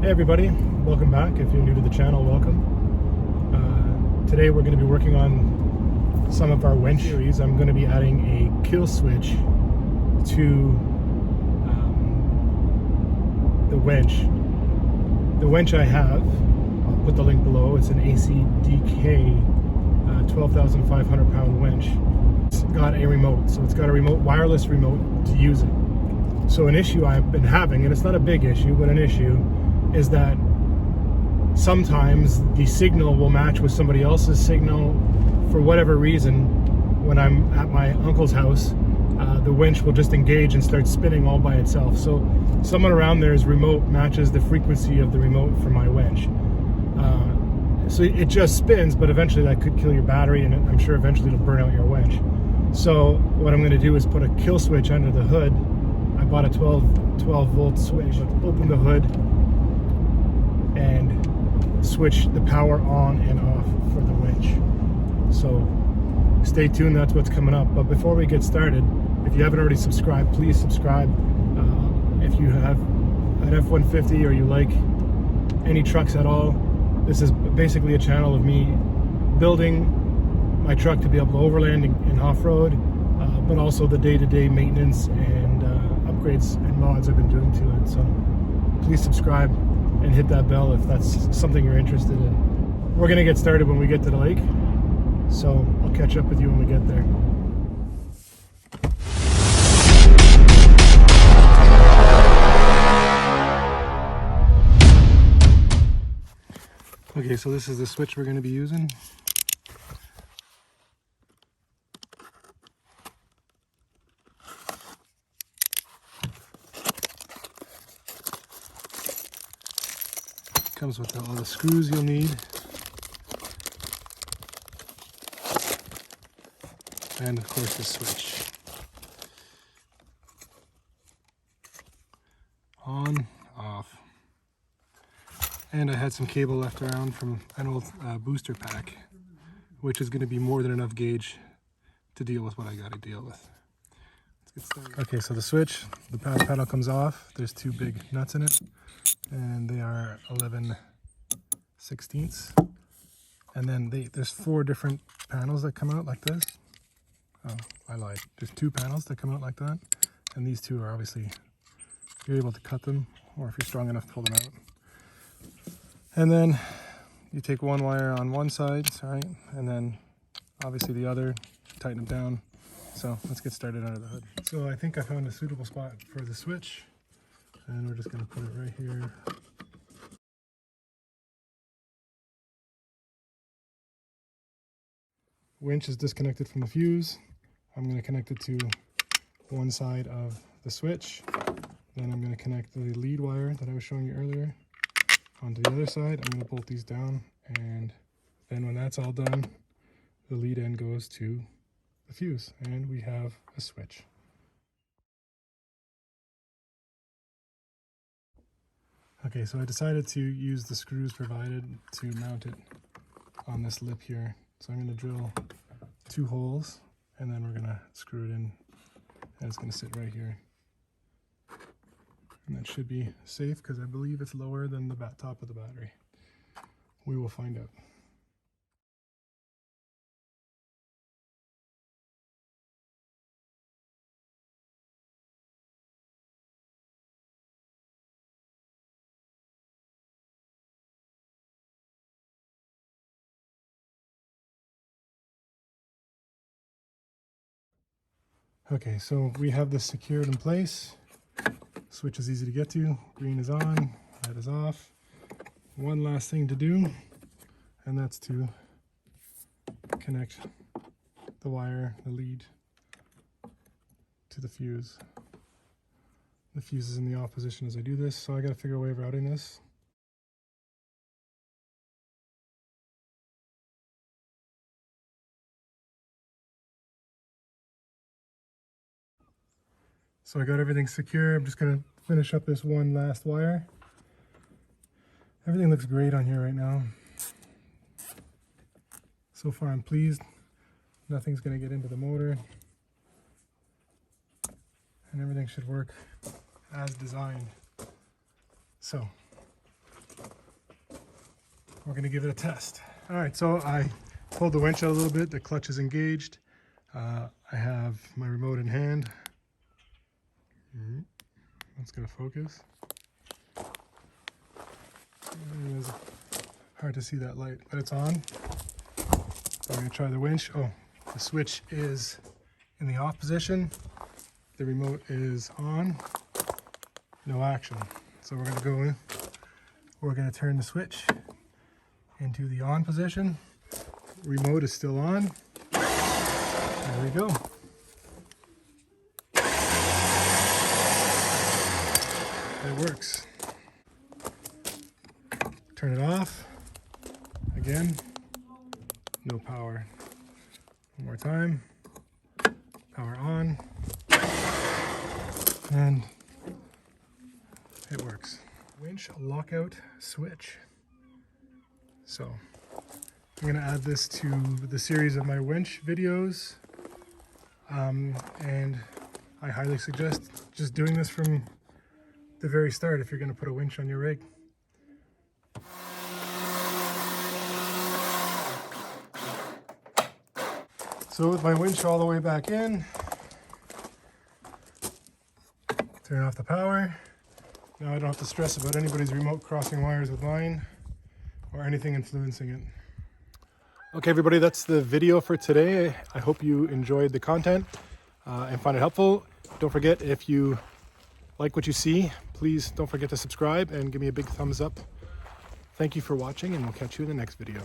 Hey everybody, welcome back. If you're new to the channel, welcome. Today we're going to be working on some of our winch series. I'm going to be adding a kill switch to the winch. The winch I have, I'll put the link below, it's an ACDK 12,500 pound winch. It's got a remote, so it's got a wireless remote to use it. So an issue I've been having, and it's not a big issue, but an issue, is that sometimes the signal will match with somebody else's signal for whatever reason. When I'm at my uncle's house, the winch will just engage and start spinning all by itself. So someone around there's remote matches the frequency of the remote for my winch. So it just spins, but eventually that could kill your battery, and I'm sure eventually it'll burn out your winch. So what I'm going to do is put a kill switch under the hood. I bought a 12 volt switch. Open the hood and switch the power on and off for the winch. So stay tuned, that's what's coming up. But before we get started, if you haven't already subscribed, please subscribe. If you have an F-150 or you like any trucks at all, this is basically a channel of me building my truck to be able to overland and off-road, but also the day-to-day maintenance and upgrades and mods I've been doing to it. So please subscribe and hit that bell if that's something you're interested in. We're gonna get started when we get to the lake, so I'll catch up with you when we get there. Okay, so this is the switch we're gonna be using. Comes with all the screws you'll need, and of course the switch. On, off. And I had some cable left around from an old booster pack, which is going to be more than enough gauge to deal with what I got to deal with. Let's get started. Okay, so the switch, the power pedal comes off. There's two big nuts in it, and they are 11/16. And then there's four different panels that come out like this. Oh, I lied. There's two panels that come out like that, and these two are obviously, you're able to cut them, or if you're strong enough to pull them out. And then you take one wire on one side, right, and then obviously the other, tighten it down. So let's get started under the hood. So I think I found a suitable spot for the switch, and we're just going to put it right here. Winch is disconnected from the fuse. I'm going to connect it to one side of the switch. Then I'm going to connect the lead wire that I was showing you earlier onto the other side. I'm going to bolt these down, and then when that's all done, the lead end goes to the fuse, and we have a switch. Okay, so I decided to use the screws provided to mount it on this lip here. So I'm going to drill 2 holes, and then we're going to screw it in, and it's going to sit right here. And that should be safe because I believe it's lower than the top of the battery. We will find out. Okay, so we have this secured in place. Switch is easy to get to. Green is on, red is off. One last thing to do, and that's to connect the wire, the lead, to the fuse. The fuse is in the off position as I do this, so I gotta figure a way of routing this. So I got everything secure. I'm just gonna finish up this one last wire. Everything looks great on here right now. So far I'm pleased. Nothing's gonna get into the motor. And everything should work as designed. So We're gonna give it a test. All right, so I pulled the winch out a little bit. The clutch is engaged. I have my remote in hand. That's gonna focus. It's hard to see that light, but it's on. So I'm gonna try the winch. Oh, the switch is in the off position. The remote is on. No action. So we're gonna go in. We're gonna turn the switch into the on position. Remote is still on. There we go. It works. Turn it off. Again, no power. One more time. Power on. And it works. Winch lockout switch. So I'm gonna add this to the series of my winch videos. And I highly suggest just doing this from the very start if you're gonna put a winch on your rig. So with my winch all the way back in, turn off the power. Now I don't have to stress about anybody's remote crossing wires with mine or anything influencing it. Okay, everybody, that's the video for today. I hope you enjoyed the content and find it helpful. Don't forget, if you like what you see, please don't forget to subscribe and give me a big thumbs up. Thank you for watching, and we'll catch you in the next video.